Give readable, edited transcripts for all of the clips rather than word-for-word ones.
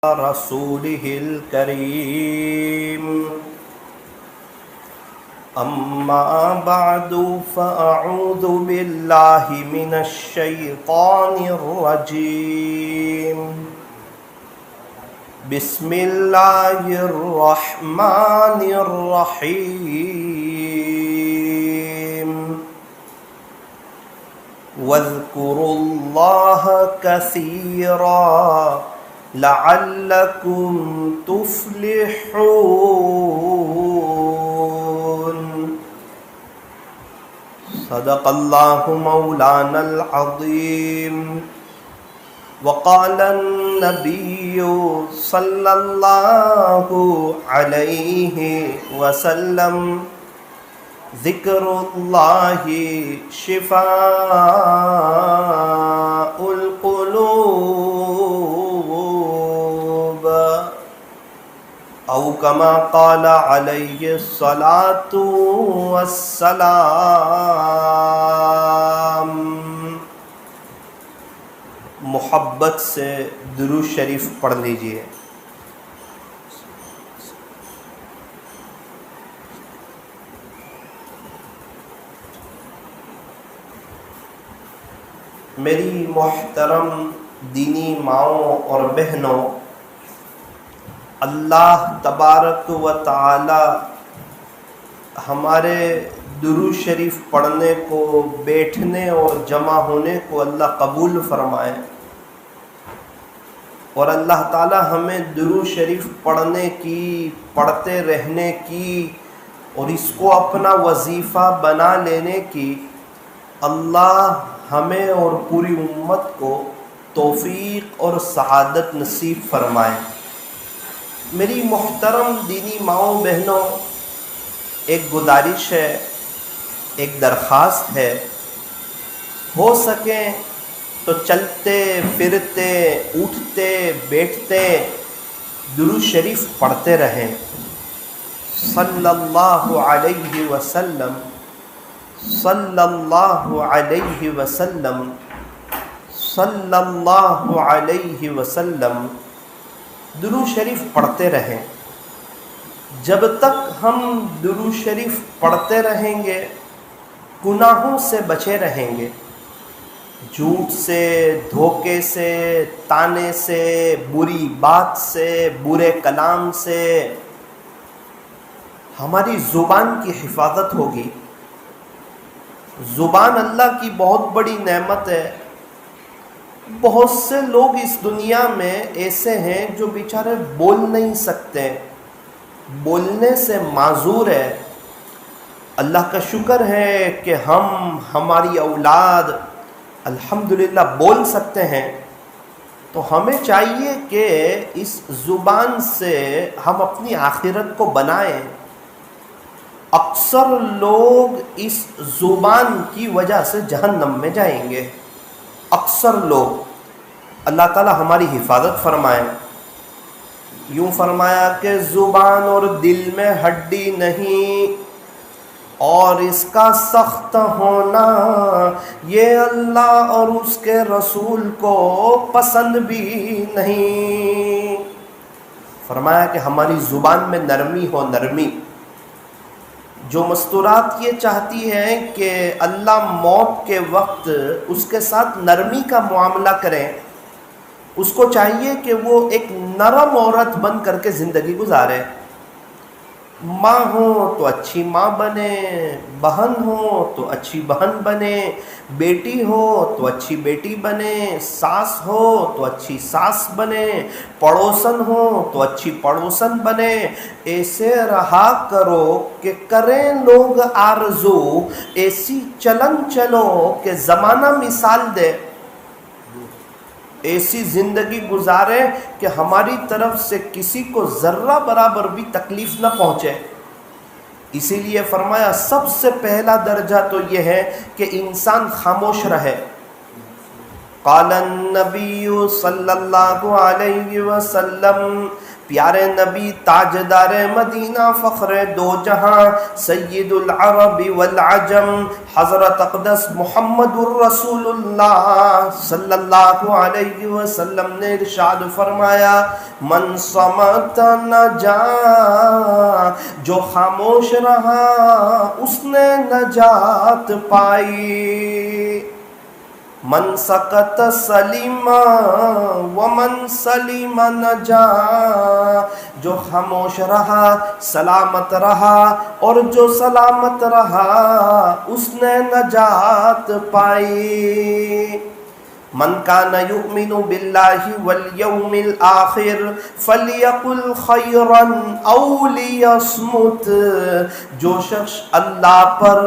رسوله الكريم أما بعد فأعوذ بالله من الشيطان الرجيم بسم الله الرحمن الرحيم واذكروا الله كثيرا لعلكم تفلحون صدق الله مولانا العظيم وقال النبي صلى الله عليه وسلم ذکر اللہ شفاء القلوب او کما قال علیہ الصلاۃ والسلام۔ محبت سے درود شریف پڑھ لیجئے۔ میری محترم دینی ماؤں اور بہنوں، اللہ تبارک و تعالی ہمارے درود شریف پڑھنے کو، بیٹھنے اور جمع ہونے کو اللہ قبول فرمائے، اور اللہ تعالی ہمیں درود شریف پڑھنے کی، پڑھتے رہنے کی اور اس کو اپنا وظیفہ بنا لینے کی اللہ ہمیں اور پوری امت کو توفیق اور سعادت نصیب فرمائے۔ میری محترم دینی ماؤں بہنوں، ایک گزارش ہے، ایک درخواست ہے، ہو سکے تو چلتے پھرتے اٹھتے بیٹھتے درود شریف پڑھتے رہیں۔ صلی اللہ علیہ وسلم، صلی اللہ علیہ وسلم، صلی اللہ علیہ وسلم درود شریف پڑھتے رہیں۔ جب تک ہم درود شریف پڑھتے رہیں گے گناہوں سے بچے رہیں گے، جھوٹ سے، دھوکے سے، تانے سے، بری بات سے، برے کلام سے ہماری زبان کی حفاظت ہوگی۔ زبان اللہ کی بہت بڑی نعمت ہے۔ بہت سے لوگ اس دنیا میں ایسے ہیں جو بیچارے بول نہیں سکتے، بولنے سے معذور ہے۔ اللہ کا شکر ہے کہ ہماری اولاد الحمدللہ بول سکتے ہیں، تو ہمیں چاہیے کہ اس زبان سے ہم اپنی آخرت کو بنائیں۔ اکثر لوگ اس زبان کی وجہ سے جہنم میں جائیں گے، اکثر لوگ۔ اللہ تعالی ہماری حفاظت فرمائے۔ یوں فرمایا کہ زبان اور دل میں ہڈی نہیں، اور اس کا سخت ہونا یہ اللہ اور اس کے رسول کو پسند بھی نہیں۔ فرمایا کہ ہماری زبان میں نرمی ہو، نرمی۔ جو مستورات یہ چاہتی ہیں کہ اللہ موت کے وقت اس کے ساتھ نرمی کا معاملہ کریں، اس کو چاہیے کہ وہ ایک نرم عورت بن کر کے زندگی گزارے۔ ماں ہو تو اچھی ماں بنے، بہن ہو تو اچھی بہن بنے، بیٹی ہو تو اچھی بیٹی بنے، ساس ہو تو اچھی ساس بنے، پڑوسن ہو تو اچھی پڑوسن بنے۔ ایسے رہا کرو کہ کریں لوگ آرزو، ایسی چلن چلو کہ زمانہ مثال دے۔ ایسی زندگی گزارے کہ ہماری طرف سے کسی کو ذرہ برابر بھی تکلیف نہ پہنچے۔ اسی لیے فرمایا سب سے پہلا درجہ تو یہ ہے کہ انسان خاموش رہے۔ قال النبی صلی اللہ علیہ وسلم پیارے نبی تاجدار مدینہ فخر دو جہاں سید العرب والعجم حضرت اقدس محمد الرسول اللہ صلی اللہ علیہ وسلم نے ارشاد فرمایا من صمت نجا، جو خاموش رہا اس نے نجات پائی، من سکت سلیم ومن سلیم نجا، جو خاموش رہا سلامت رہا اور جو سلامت رہا اس نے نجات پائی۔ من کان یؤمن باللہ والیوم الآخر فلیقل خیرا او لیصمت، جو شخص اللہ پر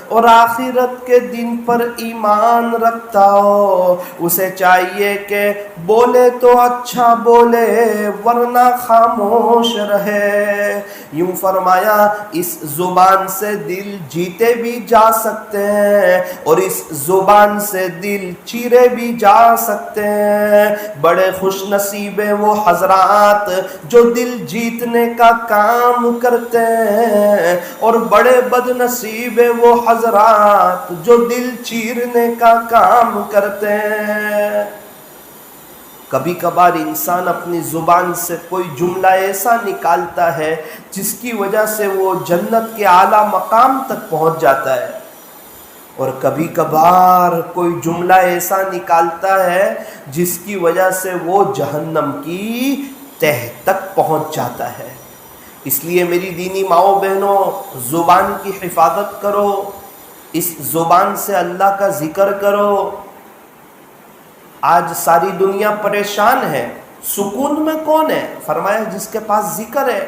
اور آخرت کے دن پر ایمان رکھتا ہو اسے چاہیے کہ بولے تو اچھا بولے ورنہ خاموش رہے۔ یوں فرمایا اس زبان سے دل جیتے بھی جا سکتے ہیں اور اس زبان سے دل چیرے بھی جا سکتے ہیں۔ بڑے خوش نصیب ہیں وہ حضرات جو دل جیتنے کا کام کرتے ہیں، اور بڑے بد نصیب ہیں وہ حضرات جو دل چیرنے کا کام کرتے ہیں۔ کبھی کبھار انسان اپنی زبان سے کوئی جملہ ایسا نکالتا ہے جس کی وجہ سے وہ جنت کے اعلیٰ مقام تک پہنچ جاتا ہے، اور کبھی کبھار کوئی جملہ ایسا نکالتا ہے جس کی وجہ سے وہ جہنم کی تہ تک پہنچ جاتا ہے۔ اس لیے میری دینی ماؤں بہنوں، زبان کی حفاظت کرو، اس زبان سے اللہ کا ذکر کرو۔ آج ساری دنیا پریشان ہے، سکون میں کون ہے؟ فرمایا جس کے پاس ذکر ہے۔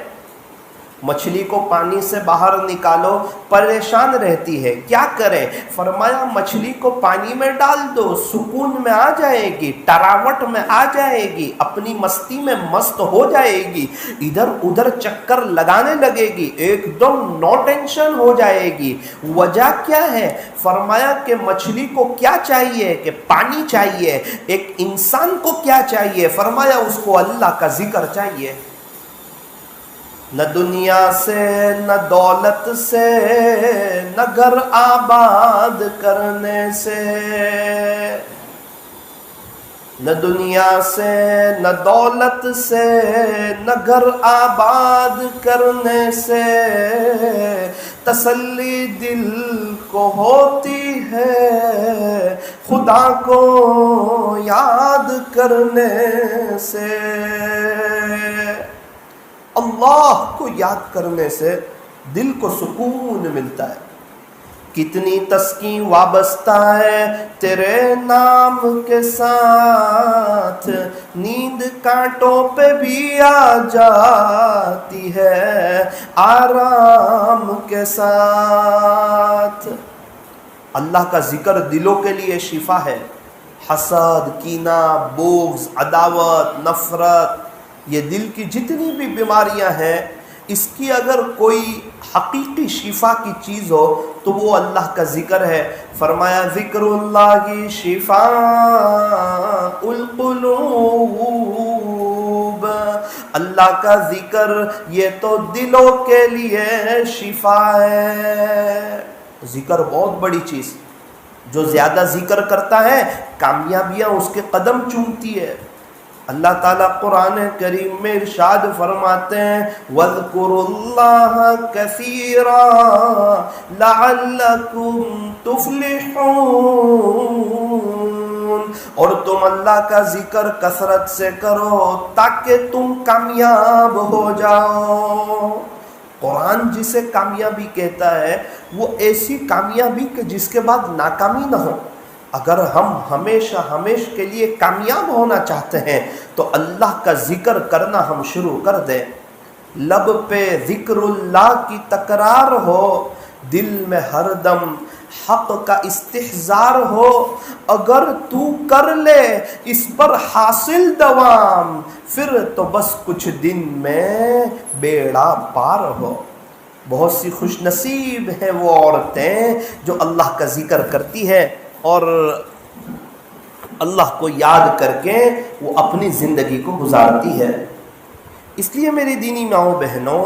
مچھلی کو پانی سے باہر نکالو پریشان رہتی ہے، کیا کرے؟ فرمایا مچھلی کو پانی میں ڈال دو، سکون میں آ جائے گی، ٹراوٹ میں آ جائے گی، اپنی مستی میں مست ہو جائے گی، ادھر ادھر چکر لگانے لگے گی، ایک دم نو ٹینشن ہو جائے گی۔ وجہ کیا ہے؟ فرمایا کہ مچھلی کو کیا چاہیے؟ کہ پانی چاہیے۔ ایک انسان کو کیا چاہیے؟ فرمایا اس کو اللہ کا ذکر چاہیے۔ نہ دنیا سے نہ دولت سے نہ گھر آباد کرنے سے، نہ دنیا سے نہ دولت سے نہ گھر آباد کرنے سے تسلی دل کو ہوتی ہے خدا کو یاد کرنے سے۔ اللہ کو یاد کرنے سے دل کو سکون ملتا ہے۔ کتنی تسکین وابستہ ہے تیرے نام کے ساتھ، نیند کانٹوں پہ بھی آ جاتی ہے آرام کے ساتھ۔ اللہ کا ذکر دلوں کے لیے شفا ہے۔ حسد، کینہ، بغض، عداوت، نفرت، یہ دل کی جتنی بھی بیماریاں ہیں، اس کی اگر کوئی حقیقی شفا کی چیز ہو تو وہ اللہ کا ذکر ہے۔ فرمایا ذکر اللہ شفاء القلوب، اللہ کا ذکر یہ تو دلوں کے لیے شفا ہے۔ ذکر بہت بڑی چیز، جو زیادہ ذکر کرتا ہے کامیابیاں اس کے قدم چومتی ہے۔ اللہ تعالیٰ قرآن کریم میں ارشاد فرماتے ہیں وَاذْكُرُوا اللَّهَ كَثِيرًا لَعَلَّكُمْ تُفْلِحُونَ، اور تم اللہ کا ذکر کثرت سے کرو تاکہ تم کامیاب ہو جاؤ۔ قرآن جسے کامیابی کہتا ہے وہ ایسی کامیابی کہ جس کے بعد ناکامی نہ ہو۔ اگر ہم ہمیشہ کے لیے کامیاب ہونا چاہتے ہیں تو اللہ کا ذکر کرنا ہم شروع کر دیں۔ لب پہ ذکر اللہ کی تکرار ہو، دل میں ہر دم حق کا استحضار ہو، اگر تو کر لے اس پر حاصل دوام، پھر تو بس کچھ دن میں بیڑا پار ہو۔ بہت سی خوش نصیب ہیں وہ عورتیں جو اللہ کا ذکر کرتی ہے اور اللہ کو یاد کر کے وہ اپنی زندگی کو گزارتی ہے۔ اس لیے میری دینی ماؤں بہنوں،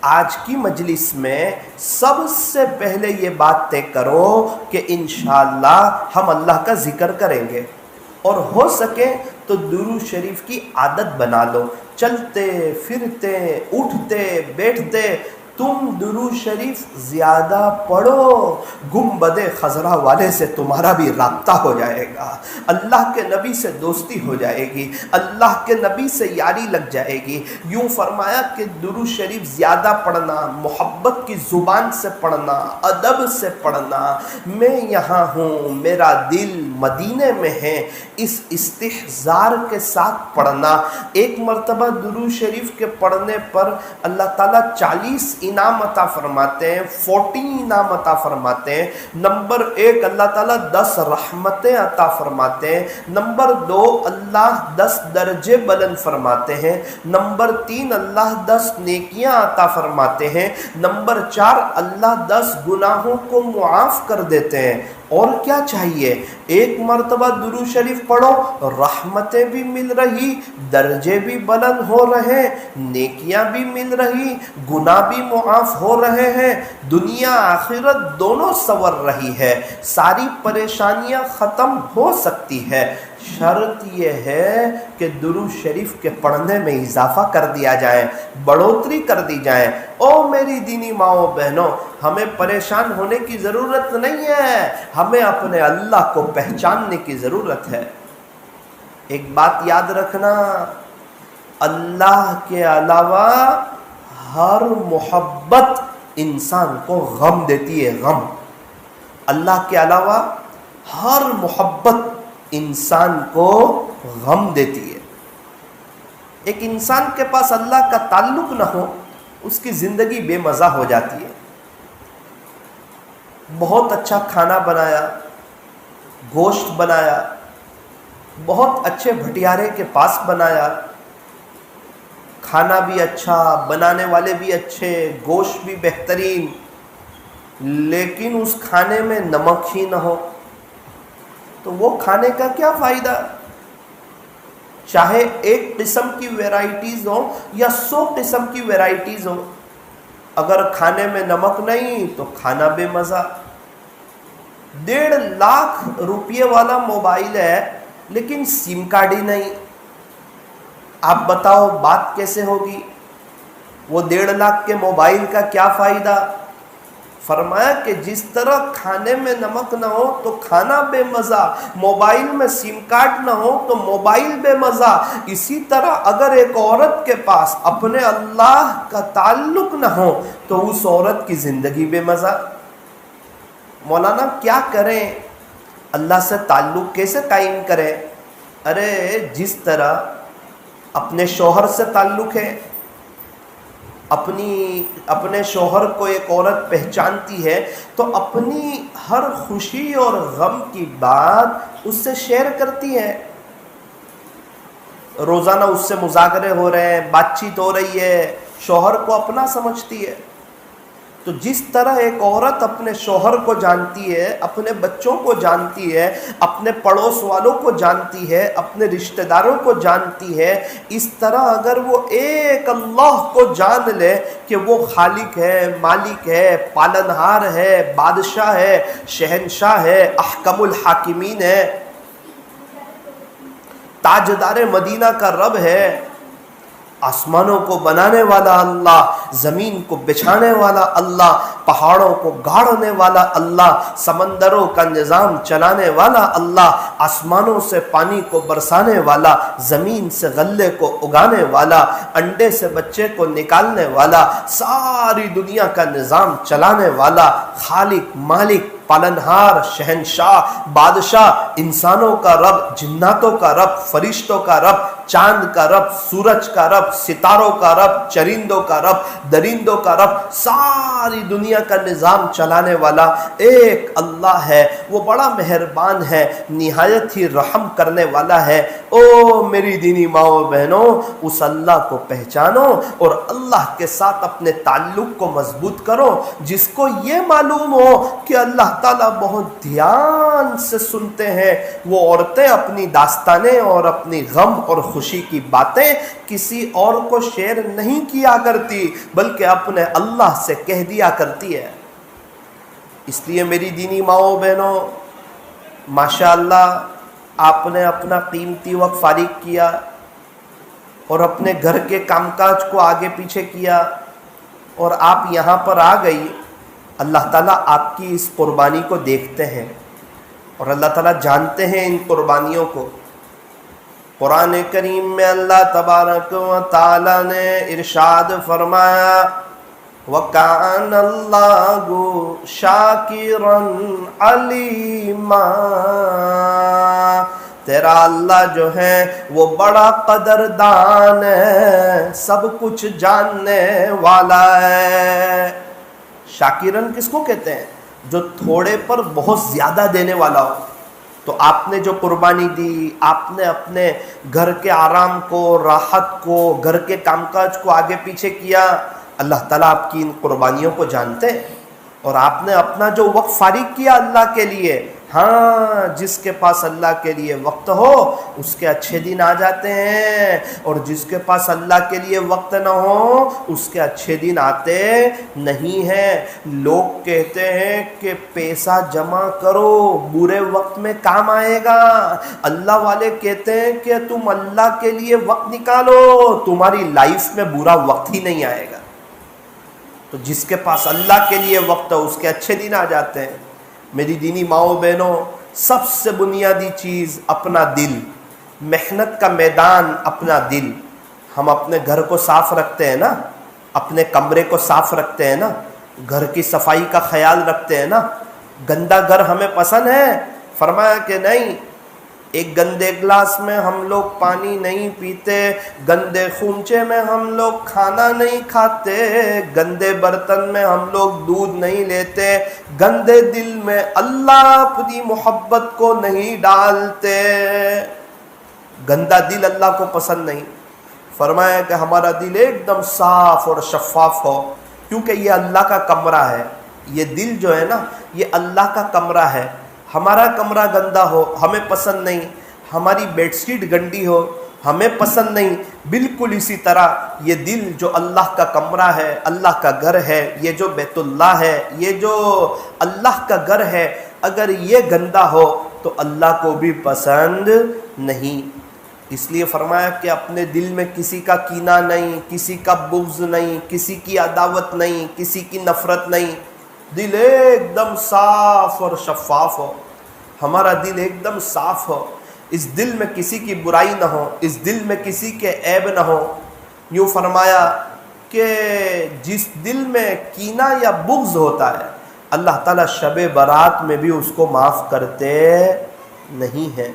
آج کی مجلس میں سب سے پہلے یہ بات طے کرو کہ انشاءاللہ ہم اللہ کا ذکر کریں گے، اور ہو سکے تو درود شریف کی عادت بنا لو۔ چلتے پھرتے اٹھتے بیٹھتے تم درود شریف زیادہ پڑھو، گنبد خضرا والے سے تمہارا بھی رابطہ ہو جائے گا، اللہ کے نبی سے دوستی ہو جائے گی، اللہ کے نبی سے یاری لگ جائے گی۔ یوں فرمایا کہ درود شریف زیادہ پڑھنا، محبت کی زبان سے پڑھنا، ادب سے پڑھنا، میں یہاں ہوں میرا دل مدینے میں ہے، اس استحضار کے ساتھ پڑھنا۔ ایک مرتبہ درود شریف کے پڑھنے پر اللہ تعالیٰ 40 انعام عطا فرماتے ہیں، 40 انعام عطا فرماتے ہیں۔ نمبر 1 اللہ تعالیٰ 10 رحمتیں عطا فرماتے ہیں۔ نمبر 2 اللہ 10 درجے بلند فرماتے ہیں۔ نمبر 3 اللہ 10 نیکیاں عطا فرماتے ہیں۔ نمبر 4 اللہ 10 گناہوں کو معاف کر دیتے ہیں۔ اور کیا چاہیے؟ ایک مرتبہ درود شریف پڑھو، رحمتیں بھی مل رہی، درجے بھی بلند ہو رہے، نیکیاں بھی مل رہی، گناہ بھی معاف ہو رہے ہیں، دنیا آخرت دونوں سنور رہی ہے، ساری پریشانیاں ختم ہو سکتی ہے۔ شرط یہ ہے کہ درود شریف کے پڑھنے میں اضافہ کر دیا جائے، بڑھوتری کر دی جائے۔ او میری دینی ماؤں بہنوں، ہمیں پریشان ہونے کی ضرورت نہیں ہے، ہمیں اپنے اللہ کو پہچاننے کی ضرورت ہے۔ ایک بات یاد رکھنا، اللہ کے علاوہ ہر محبت انسان کو غم دیتی ہے، غم۔ اللہ کے علاوہ ہر محبت انسان کو غم دیتی ہے۔ ایک انسان کے پاس اللہ کا تعلق نہ ہو، اس کی زندگی بے مزہ ہو جاتی ہے۔ بہت اچھا کھانا بنایا، گوشت بنایا، بہت اچھے بھٹیارے کے پاس بنایا، کھانا بھی اچھا، بنانے والے بھی اچھے، گوشت بھی بہترین، لیکن اس کھانے میں نمک ہی نہ ہو تو وہ کھانے کا کیا فائدہ؟ چاہے ایک قسم کی ویرائٹیز ہو یا 100 قسم کی ویرائٹیز ہو، اگر کھانے میں نمک نہیں تو کھانا بے مزہ۔ 1.5 لاکھ روپے والا موبائل ہے لیکن سم کارڈ ہی نہیں، آپ بتاؤ بات کیسے ہوگی؟ وہ 1.5 لاکھ کے موبائل کا کیا فائدہ؟ فرمایا کہ جس طرح کھانے میں نمک نہ ہو تو کھانا بے مزہ، موبائل میں سم کارڈ نہ ہو تو موبائل بے مزہ، اسی طرح اگر ایک عورت کے پاس اپنے اللہ کا تعلق نہ ہو تو اس عورت کی زندگی بے مزہ۔ مولانا کیا کریں؟ اللہ سے تعلق کیسے قائم کریں؟ ارے جس طرح اپنے شوہر سے تعلق ہے، اپنے شوہر کو ایک عورت پہچانتی ہے تو اپنی ہر خوشی اور غم کی بات اس سے شیئر کرتی ہے، روزانہ اس سے مذاکرے ہو رہے ہیں، بات چیت ہو رہی ہے، شوہر کو اپنا سمجھتی ہے۔ تو جس طرح ایک عورت اپنے شوہر کو جانتی ہے، اپنے بچوں کو جانتی ہے، اپنے پڑوس والوں کو جانتی ہے، اپنے رشتہ داروں کو جانتی ہے، اس طرح اگر وہ ایک اللہ کو جان لے کہ وہ خالق ہے، مالک ہے، پالنہار ہے، بادشاہ ہے، شہنشاہ ہے، احکم الحاکمین ہے، تاجدار مدینہ کا رب ہے، آسمانوں کو بنانے والا اللہ، زمین کو بچھانے والا اللہ، پہاڑوں کو گاڑنے والا اللہ، سمندروں کا نظام چلانے والا اللہ، آسمانوں سے پانی کو برسانے والا، زمین سے غلے کو اگانے والا، انڈے سے بچے کو نکالنے والا، ساری دنیا کا نظام چلانے والا، خالق، مالک، پالنہار، شہنشاہ، بادشاہ، انسانوں کا رب، جناتوں کا رب، فرشتوں کا رب، چاند کا رب، سورج کا رب، ستاروں کا رب، چرندوں کا رب، درندوں کا رب، ساری دنیا کا نظام چلانے والا ایک اللہ ہے۔ وہ بڑا مہربان ہے، نہایت ہی رحم کرنے والا ہے۔ او میری دینی ماؤں بہنوں، اس اللہ کو پہچانو اور اللہ کے ساتھ اپنے تعلق کو مضبوط کرو۔ جس کو یہ معلوم ہو کہ اللہ تعالیٰ بہت دھیان سے سنتے ہیں، وہ عورتیں اپنی داستانیں اور اپنی غم اور خوشی کی باتیں کسی اور کو شیئر نہیں کیا کرتی بلکہ اپنے اللہ سے کہہ دیا کرتی ہے۔ اس لیے میری دینی ماؤں بہنوں، ماشاءاللہ آپ نے اپنا قیمتی وقت فارغ کیا اور اپنے گھر کے کام کاج کو آگے پیچھے کیا اور آپ یہاں پر آ گئی۔ اللہ تعالیٰ آپ کی اس قربانی کو دیکھتے ہیں اور اللہ تعالیٰ جانتے ہیں ان قربانیوں کو۔ قرآن کریم میں اللہ تبارک و تعالیٰ نے ارشاد فرمایا وَكَانَ اللَّهُ شَاكِرًا عَلِيمًا، تیرا اللہ جو ہے وہ بڑا قدردان ہے، سب کچھ جاننے والا ہے۔ شاکرن کس کو کہتے ہیں؟ جو تھوڑے پر بہت زیادہ دینے والا ہو۔ تو آپ نے جو قربانی دی، آپ نے اپنے گھر کے آرام کو، راحت کو، گھر کے کام کاج کو آگے پیچھے کیا، اللہ تعالیٰ آپ کی ان قربانیوں کو جانتے ہیں۔ اور آپ نے اپنا جو وقت فارغ کیا اللہ کے لیے، ہاں جس کے پاس اللہ کے لیے وقت ہو اس کے اچھے دن آ جاتے ہیں، اور جس کے پاس اللہ کے لیے وقت نہ ہو اس کے اچھے دن آتے نہیں ہیں۔ لوگ کہتے ہیں کہ پیسہ جمع کرو برے وقت میں کام آئے گا، اللہ والے کہتے ہیں کہ تم اللہ کے لیے وقت نکالو، تمہاری لائف میں برا وقت ہی نہیں آئے گا۔ تو جس کے پاس اللہ کے لیے وقت ہے اس کے اچھے دن آ جاتے ہیں۔ میری دینی ماؤں بہنوں، سب سے بنیادی چیز اپنا دل، محنت کا میدان اپنا دل۔ ہم اپنے گھر کو صاف رکھتے ہیں نا، اپنے کمرے کو صاف رکھتے ہیں نا، گھر کی صفائی کا خیال رکھتے ہیں نا۔ گندا گھر ہمیں پسند ہے؟ فرمایا کہ نہیں۔ ایک گندے گلاس میں ہم لوگ پانی نہیں پیتے، گندے خونچے میں ہم لوگ کھانا نہیں کھاتے، گندے برتن میں ہم لوگ دودھ نہیں لیتے، گندے دل میں اللہ اپنی محبت کو نہیں ڈالتے۔ گندا دل اللہ کو پسند نہیں۔ فرمایا کہ ہمارا دل ایک دم صاف اور شفاف ہو، کیونکہ یہ اللہ کا کمرہ ہے۔ یہ دل جو ہے نا یہ اللہ کا کمرہ ہے۔ ہمارا کمرہ گندا ہو ہمیں پسند نہیں، ہماری بیڈ شیٹ گندی ہو ہمیں پسند نہیں۔ بالکل اسی طرح یہ دل جو اللہ کا کمرہ ہے، اللہ کا گھر ہے، یہ جو بیت اللہ ہے، یہ جو اللہ کا گھر ہے، اگر یہ گندا ہو تو اللہ کو بھی پسند نہیں۔ اس لیے فرمایا کہ اپنے دل میں کسی کا کینہ نہیں، کسی کا بغض نہیں، کسی کی عداوت نہیں، کسی کی نفرت نہیں۔ دل ایک دم صاف اور شفاف ہو، ہمارا دل ایک دم صاف ہو، اس دل میں کسی کی برائی نہ ہو، اس دل میں کسی کے عیب نہ ہو۔ یوں فرمایا کہ جس دل میں کینہ یا بغض ہوتا ہے اللہ تعالیٰ شب برات میں بھی اس کو معاف کرتے نہیں ہیں۔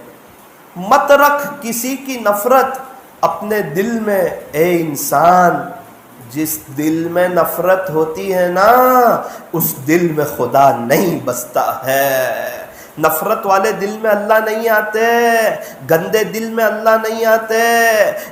مت رکھ کسی کی نفرت اپنے دل میں، اے انسان۔ جس دل میں نفرت ہوتی ہے نا اس دل میں خدا نہیں بستا ہے۔ نفرت والے دل میں اللہ نہیں آتے، گندے دل میں اللہ نہیں آتے۔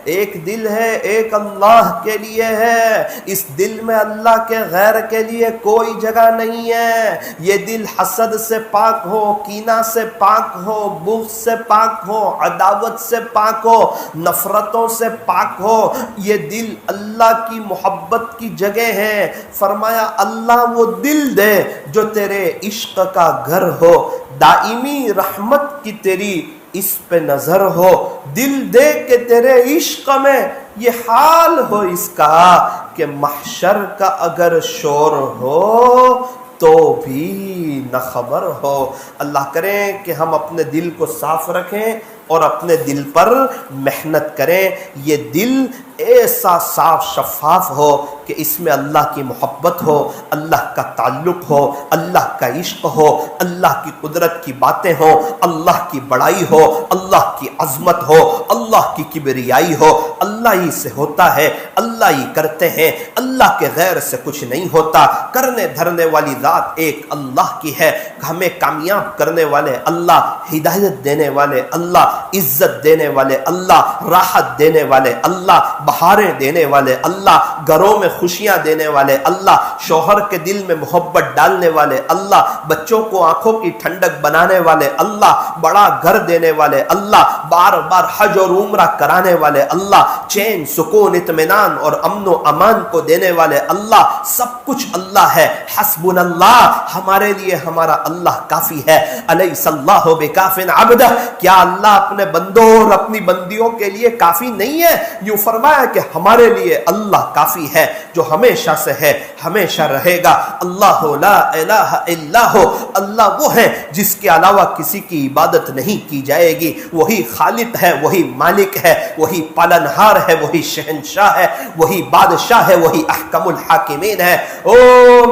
ایک دل ہے، ایک اللہ کے لیے ہے، اس دل میں اللہ کے غیر کے لیے کوئی جگہ نہیں ہے۔ یہ دل حسد سے پاک ہو، کینہ سے پاک ہو، بغض سے پاک ہو، عداوت سے پاک ہو، نفرتوں سے پاک ہو۔ یہ دل اللہ کی محبت کی جگہ ہے۔ فرمایا اللہ وہ دل دے جو تیرے عشق کا گھر ہو، دائمی رحمت کی تیری اس پہ نظر ہو۔ دل دے کہ تیرے عشق میں یہ حال ہو اس کا کہ محشر کا اگر شور ہو تو بھی نہ خبر ہو۔ اللہ کریں کہ ہم اپنے دل کو صاف رکھیں اور اپنے دل پر محنت کریں۔ یہ دل ایسا صاف شفاف ہو کہ اس میں اللہ کی محبت ہو، اللہ کا تعلق ہو، اللہ کا عشق ہو، اللہ کی قدرت کی باتیں ہوں، اللہ کی بڑائی ہو، اللہ کی عظمت ہو، اللہ کی کبریائی ہو۔ اللہ ہی سے ہوتا ہے، اللہ ہی کرتے ہیں، اللہ کے غیر سے کچھ نہیں ہوتا۔ کرنے دھرنے والی ذات ایک اللہ کی ہے۔ ہمیں کامیاب کرنے والے اللہ، ہدایت دینے والے اللہ، عزت دینے والے اللہ، راحت دینے والے اللہ، بہاریں دینے والے اللہ، گھروں میں خوشیاں دینے والے اللہ، شوہر کے دل میں محبت ڈالنے والے اللہ، بچوں کو آنکھوں کی ٹھنڈک بنانے والے اللہ، بڑا گھر دینے والے اللہ، بار بار حج اور عمرہ کرانے والے اللہ، چین سکون اطمینان اور امن و امان کو دینے والے اللہ، سب کچھ اللہ ہے۔ حسبنا اللہ، ہمارے لیے ہمارا اللہ کافی ہے۔ الیس اللہ بکاف عبدہ، کیا اللہ اپنے بندوں اور اپنی بندیوں کے لیے کافی نہیں ہے؟ یوں فرمایا کہ ہمارے لیے اللہ کافی ہے، جو ہمیشہ سے ہے، ہمیشہ رہے گا۔ اللہ لا الہ الا ہو، اللہ وہ ہے جس کے علاوہ کسی کی عبادت نہیں کی جائے گی، وہی خالق ہے، وہی مالک ہے، وہی پالنہار ہے، وہی شہنشاہ ہے، وہی بادشاہ ہے، وہی احکم الحاکمین ہے۔ او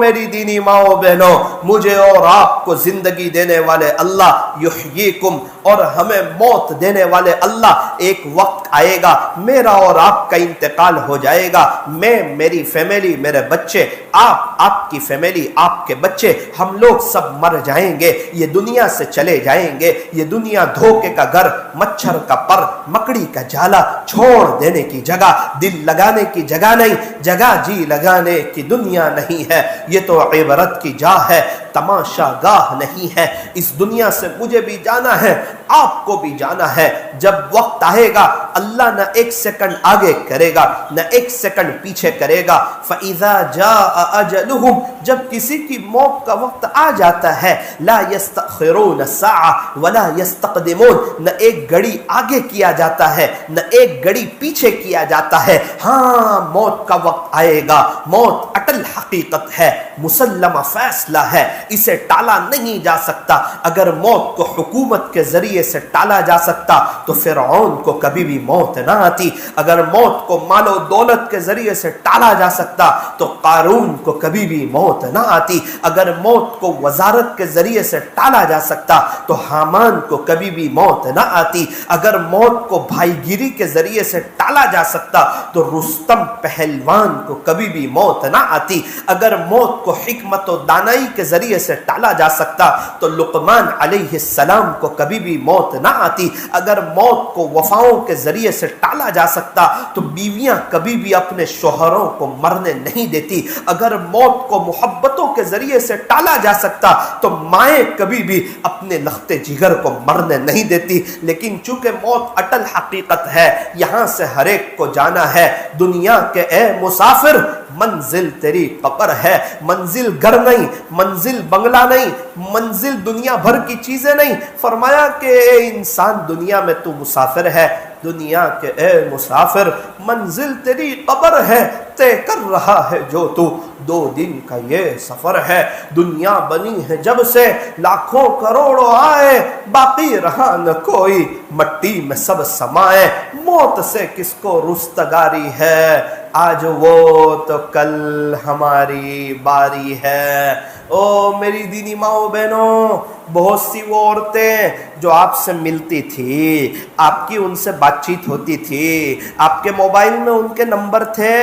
میری دینی ماؤں بہنوں، مجھے اور آپ کو زندگی دینے والے اللہ، یحییکم، اور ہمیں موت دینے والے اللہ، ایک وقت آئے گا میرا اور آپ کا انتقال ہو جائے گا، میں، میری فیملی، میرے بچے، آپ کی فیملی، آپ کے بچے، ہم لوگ سب مر جائیں گے، یہ دنیا سے چلے جائیں گے۔ یہ دنیا دھوکے کا گھر، مچھر کا پر، مکڑی کا جالا، چھوڑ دینے کی جگہ، دل لگانے کی جگہ نہیں، جگہ جی لگانے کی دنیا نہیں ہے۔ یہ تو عبرت کی جا ہے، تماشا گاہ نہیں ہے۔ اس دنیا سے مجھے بھی جانا ہے، آپ کو بھی جانا ہے۔ جب وقت آئے گا اللہ نہ ایک سیکنڈ آگے کرے گا نہ ایک سیکنڈ پیچھے کرے گا۔ فَإِذَا جَاءَ أَجَلُهُمْ، جب کسی کی موت کا وقت آ جاتا ہے، لا يستأخرون ساعة ولا يستقدمون، نہ ایک گھڑی آگے کیا جاتا ہے نہ ایک گھڑی پیچھے کیا جاتا ہے۔ ہاں، موت کا وقت آئے گا، موت اٹل حقیقت ہے، مسلمہ فیصلہ ہے، اسے ٹالا نہیں جا سکتا۔ اگر موت کو حکومت کے ذریعے سے ٹالا جا سکتا تو فرعون کو کبھی بھی موت نہ آتی۔ اگر موت کو مال و دولت کے ذریعے سے ٹالا جا سکتا تو قارون کو کبھی بھی موت نہ آتی۔ اگر موت کو وزارت کے ذریعے سے ٹالا جا سکتا تو حامان کو کبھی بھی موت نہ آتی۔ اگر موت کو بھائی گیری کے ذریعے سے ٹالا جا سکتا تو رستم پہلوان کو کبھی بھی موت نہ آتی۔ اگر موت کو حکمت و دانائی کے ذریعے سے ٹالا جا سکتا تو لقمان علیہ السلام کو کبھی بھی موت نہ آتی۔ اگر موت کو وفاؤں کے ذریعے سے ٹالا جا سکتا تو بیویاں کبھی بھی اپنے شوہروں کو مرنے نہیں دیتی۔ اگر موت کو محبتوں کے ذریعے سے ٹالا جا سکتا تو مائیں کبھی بھی اپنے لخت جگر کو مرنے نہیں دیتی۔ لیکن چونکہ موت اٹل حقیقت ہے، یہاں سے ہر ایک کو جانا ہے۔ دنیا کے اے مسافر، منزل تیری قبر ہے۔ منزل گھر نہیں، منزل بنگلہ نہیں، منزل دنیا بھر کی چیزیں نہیں۔ فرمایا کہ اے انسان، دنیا میں تو مسافر ہے، دنیا کے اے مسافر، منزل تیری قبر ہے، طے کر رہا ہے جو تو 2 دن کا یہ سفر ہے۔ دنیا بنی ہے جب سے لاکھوں کروڑوں آئے، باقی رہا نہ کوئی، مٹی میں سب سمائے۔ موت سے کس کو رستگاری ہے، آج وہ تو کل ہماری باری ہے۔ او میری دینی ماؤں بہنوں، بہت سی وہ عورتیں جو آپ سے ملتی تھی، آپ کی ان سے بات چیت ہوتی تھی، آپ کے موبائل میں ان کے نمبر تھے،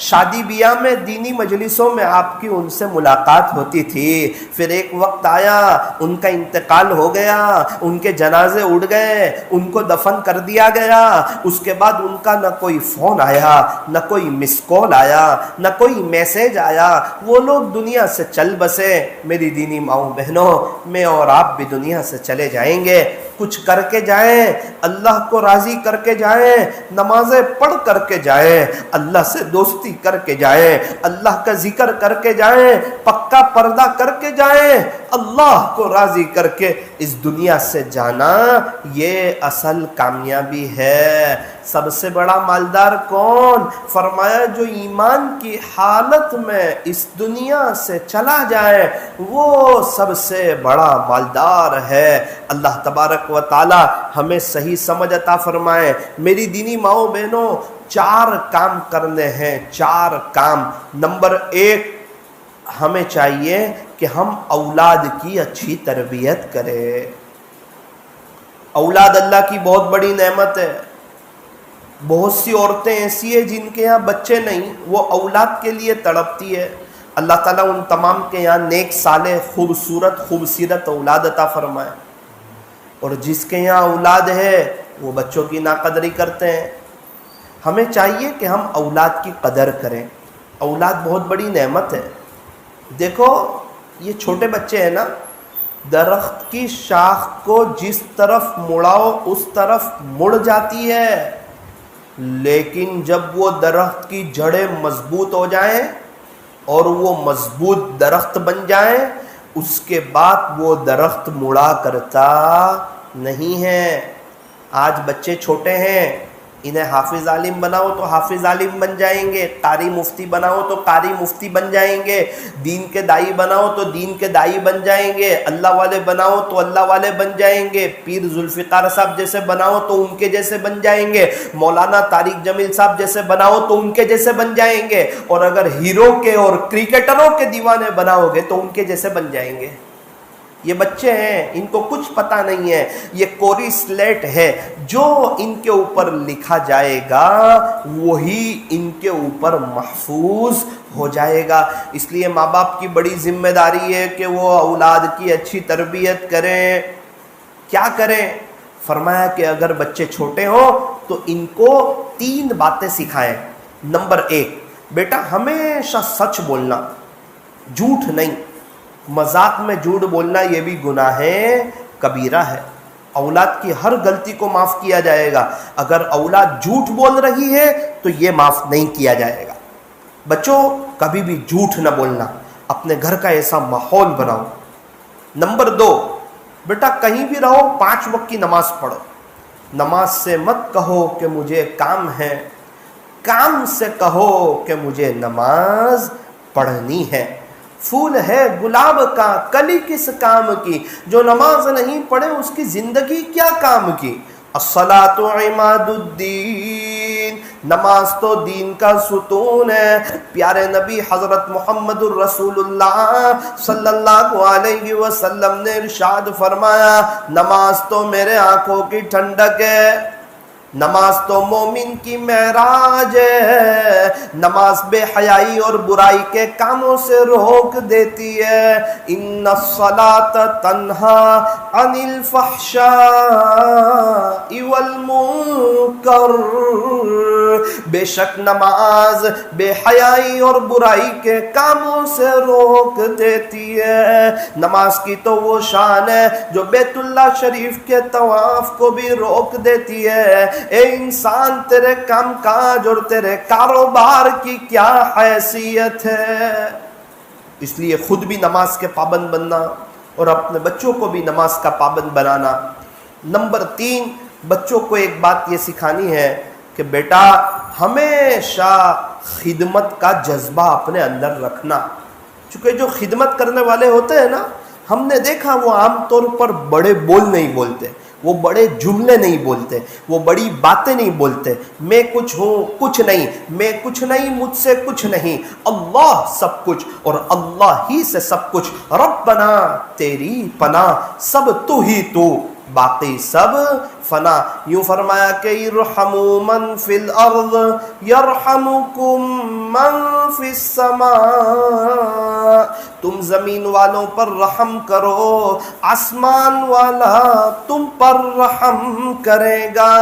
شادی بیاہ میں، دینی مجلسوں میں آپ کی ان سے ملاقات ہوتی تھی۔ پھر ایک وقت آیا، ان کا انتقال ہو گیا، ان کے جنازے اڑ گئے، ان کو دفن کر دیا گیا۔ اس کے بعد ان کا نہ کوئی فون آیا، نہ کوئی مس کال آیا، نہ کوئی میسیج آیا۔ وہ لوگ دنیا سے چل بسے۔ میری دینی ماؤں بہنوں، میں اور آپ بھی دنیا سے چلے جائیں گے۔ کچھ کر کے جائیں، اللہ کو راضی کر کے جائیں، نمازیں پڑھ کر کے جائیں، اللہ سے دوستی کر کے جائیں، اللہ کا ذکر کر کے جائیں، پکا پردہ کر کے جائیں، اللہ کو راضی کر کے اس دنیا سے جانا، یہ اصل کامیابی ہے۔ سب سے بڑا مالدار کون؟ فرمایا جو ایمان کی حالت میں اس دنیا سے چلا جائے وہ سب سے بڑا مالدار ہے۔ اللہ تبارک و تعالی ہمیں صحیح سمجھ عطا فرمائے۔ میری دینی ماؤں بہنوں، 4 کام کرنے ہیں، 4 کام۔ نمبر 1، ہمیں چاہیے کہ ہم اولاد کی اچھی تربیت کریں۔ اولاد اللہ کی بہت بڑی نعمت ہے۔ بہت سی عورتیں ایسی ہیں جن کے یہاں بچے نہیں، وہ اولاد کے لیے تڑپتی ہے۔ اللہ تعالیٰ ان تمام کے یہاں نیک صالح خوبصورت اولاد عطا فرمائے۔ اور جس کے یہاں اولاد ہے وہ بچوں کی ناقدری کرتے ہیں۔ ہمیں چاہیے کہ ہم اولاد کی قدر کریں. اولاد بہت بڑی نعمت ہے. دیکھو یہ چھوٹے بچے ہیں نا, درخت کی شاخ کو جس طرف مڑاؤ اس طرف مڑ جاتی ہے, لیکن جب وہ درخت کی جڑیں مضبوط ہو جائیں اور وہ مضبوط درخت بن جائیں, اس کے بعد وہ درخت مڑا کرتا نہیں ہے. آج بچے چھوٹے ہیں, انہیں حافظ عالم بناؤ تو حافظ عالم بن جائیں گے, قاری مفتی بناؤ تو قاری مفتی بن جائیں گے, دین کے دائی بناؤ تو دین کے دائی بن جائیں گے, اللہ والے بناؤ تو اللہ والے بن جائیں گے, پیر ذوالفقار صاحب جیسے بناؤ تو ان کے جیسے بن جائیں گے, مولانا طارق جمیل صاحب جیسے بناؤ تو ان کے جیسے بن جائیں گے, اور اگر ہیرو کے اور کرکٹروں کے دیوانے بناؤ گے تو ان کے جیسے بن جائیں گے. یہ بچے ہیں, ان کو کچھ پتہ نہیں ہے, یہ کوری سلیٹ ہے, جو ان کے اوپر لکھا جائے گا وہی ان کے اوپر محفوظ ہو جائے گا. اس لیے ماں باپ کی بڑی ذمہ داری ہے کہ وہ اولاد کی اچھی تربیت کریں. کیا کریں؟ فرمایا کہ اگر بچے چھوٹے ہوں تو ان کو 3 باتیں سکھائیں. نمبر 1, بیٹا ہمیشہ سچ بولنا, جھوٹ نہیں. مذاق میں جھوٹ بولنا یہ بھی گناہ کبیرہ ہے. اولاد کی ہر غلطی کو معاف کیا جائے گا, اگر اولاد جھوٹ بول رہی ہے تو یہ معاف نہیں کیا جائے گا. بچوں کبھی بھی جھوٹ نہ بولنا, اپنے گھر کا ایسا ماحول بناؤ. نمبر 2, بیٹا کہیں بھی رہو 5 وقت کی نماز پڑھو. نماز سے مت کہو کہ مجھے کام ہے, کام سے کہو کہ مجھے نماز پڑھنی ہے. پھول ہے گلاب کا کلی کس کام کی, جو نماز نہیں پڑھے اس کی زندگی کیا کام کی. الصلاۃ عماد الدین, نماز تو دین کا ستون ہے. پیارے نبی حضرت محمد الرسول اللہ صلی اللہ علیہ وسلم نے ارشاد فرمایا, نماز تو میرے آنکھوں کی ٹھنڈک ہے, نماز تو مومن کی معراج ہے, نماز بے حیائی اور برائی کے کاموں سے روک دیتی ہے. ان الصلاۃ تنہا عن الفحشاء والمنکر, بے شک نماز بے حیائی اور برائی کے کاموں سے روک دیتی ہے. نماز کی تو وہ شان ہے جو بیت اللہ شریف کے طواف کو بھی روک دیتی ہے. اے انسان تیرے کام کاج اور تیرے کاروبار کی کیا حیثیت ہے. اس لیے خود بھی نماز کے پابند بننا اور اپنے بچوں کو بھی نماز کا پابند بنانا. نمبر 3, بچوں کو ایک بات یہ سکھانی ہے کہ بیٹا ہمیشہ خدمت کا جذبہ اپنے اندر رکھنا. چونکہ جو خدمت کرنے والے ہوتے ہیں نا, ہم نے دیکھا وہ عام طور پر بڑے بول نہیں بولتے, وہ بڑے جملے نہیں بولتے, وہ بڑی باتیں نہیں بولتے. میں کچھ ہوں کچھ نہیں, میں کچھ نہیں مجھ سے کچھ نہیں, اللہ سب کچھ اور اللہ ہی سے سب کچھ. ربنا تیری پناہ, سب تو ہی تو, باقی سب فنا. یوں فرمایا کہ ارحموا من فی الارض یرحمکم من فی السماء, تم زمین والوں پر رحم کرو, آسمان والا تم پر رحم کرے گا.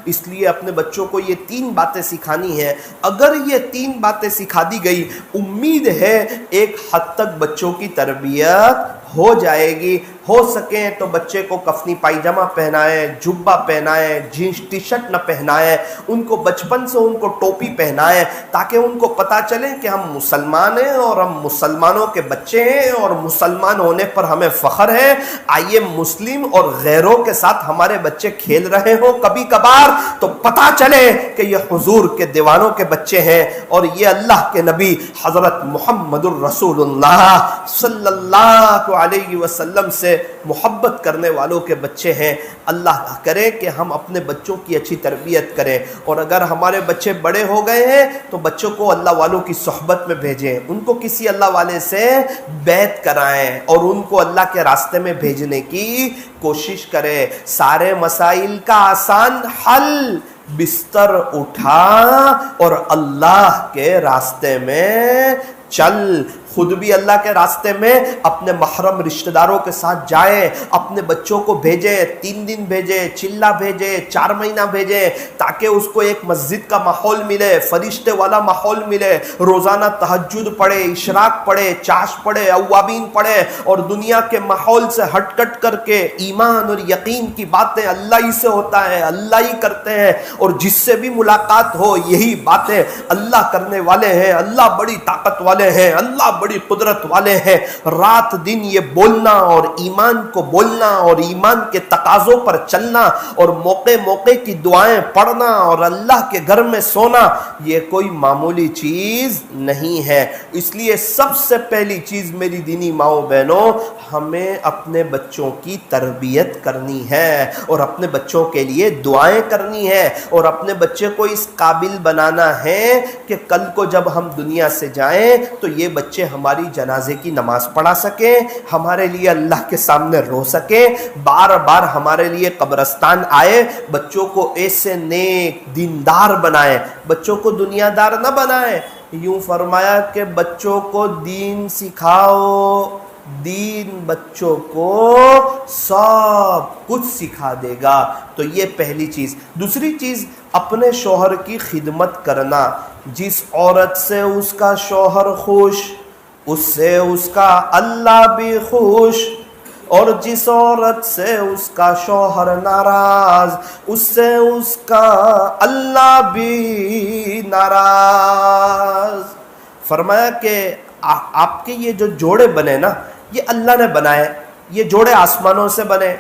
اس لیے اپنے بچوں کو یہ 3 باتیں سکھانی ہے. اگر یہ 3 باتیں سکھا دی گئی, امید ہے ایک حد تک بچوں کی تربیت ہو جائے گی. ہو سکے تو بچے کو کفنی پائجامہ پہنائیں, جبہ پہنائیں, جینس ٹی شرٹ نہ پہنائیں, ان کو بچپن سے ان کو ٹوپی پہنائیں تاکہ ان کو پتہ چلے کہ ہم مسلمان ہیں اور ہم مسلمانوں کے بچے ہیں اور مسلمان ہونے پر ہمیں فخر ہے. آئیے مسلم اور غیروں کے ساتھ ہمارے بچے کھیل رہے ہوں کبھی کبھار تو پتہ چلے کہ یہ حضور کے دیوانوں کے بچے ہیں اور یہ اللہ کے نبی حضرت محمد الرسول اللہ صلی اللہ علیہ وسلم سے محبت کرنے والوں کے بچے ہیں. اللہ کرے کہ ہم اپنے بچوں کی اچھی تربیت کریں, اور اگر ہمارے بچے بڑے ہو گئے ہیں تو بچوں کو اللہ والوں کی صحبت میں بھیجیں, ان کو کسی اللہ والے سے بیعت کرائیں اور ان کو اللہ کے راستے میں بھیجنے کی کوشش کریں. سارے مسائل کا آسان حل, بستر اٹھا اور اللہ کے راستے میں چل. خود بھی اللہ کے راستے میں اپنے محرم رشتہ داروں کے ساتھ جائیں، اپنے بچوں کو بھیجیں، 3 دن بھیجیں، چلہ بھیجیں، 4 مہینہ بھیجیں، تاکہ اس کو ایک مسجد کا ماحول ملے، فرشتے والا ماحول ملے، روزانہ تہجد پڑھے، اشراق پڑھے، چاش پڑھے، اوابین پڑھے، اور دنیا کے ماحول سے ہٹ کٹ کر کے ایمان اور یقین کی باتیں اللہ ہی سے ہوتا ہے، اللہ ہی کرتے ہیں، اور جس سے بھی ملاقات ہو یہی باتیں اللہ کرنے والے ہیں، اللہ بڑی طاقت والے ہیں، اللہ بڑی قدرت والے ہیں۔ رات دن یہ بولنا اور ایمان کو بولنا اور ایمان کے تقاضوں پر چلنا اور موقع موقع کی دعائیں پڑھنا اور اللہ کے گھر میں سونا، یہ کوئی معمولی چیز نہیں ہے۔ اس لیے سب سے پہلی چیز میری دینی ماؤں بہنوں، ہمیں اپنے بچوں کی تربیت کرنی ہے اور اپنے بچوں کے لیے دعائیں کرنی ہے، اور اپنے بچے کو اس قابل بنانا ہے کہ کل کو جب ہم دنیا سے جائیں تو یہ بچے ہماری جنازے کی نماز پڑھا سکیں، ہمارے لیے اللہ کے سامنے رو سکیں، بار بار ہمارے لیے قبرستان آئے۔ بچوں کو ایسے نیک دیندار بنائیں، بچوں کو دنیا دار نہ بنائیں۔ یوں فرمایا کہ بچوں کو دین سکھاؤ، دین بچوں کو سب کچھ سکھا دے گا۔ تو یہ پہلی چیز۔ دوسری چیز، اپنے شوہر کی خدمت کرنا۔ جس عورت سے اس کا شوہر خوش، اس سے اس کا اللہ بھی خوش، اور جس عورت سے اس کا شوہر ناراض، اس سے اس کا اللہ بھی ناراض۔ فرمایا کہ آپ کے یہ جو جوڑے بنے نا، یہ اللہ نے بنائے، یہ جوڑے آسمانوں سے بنے۔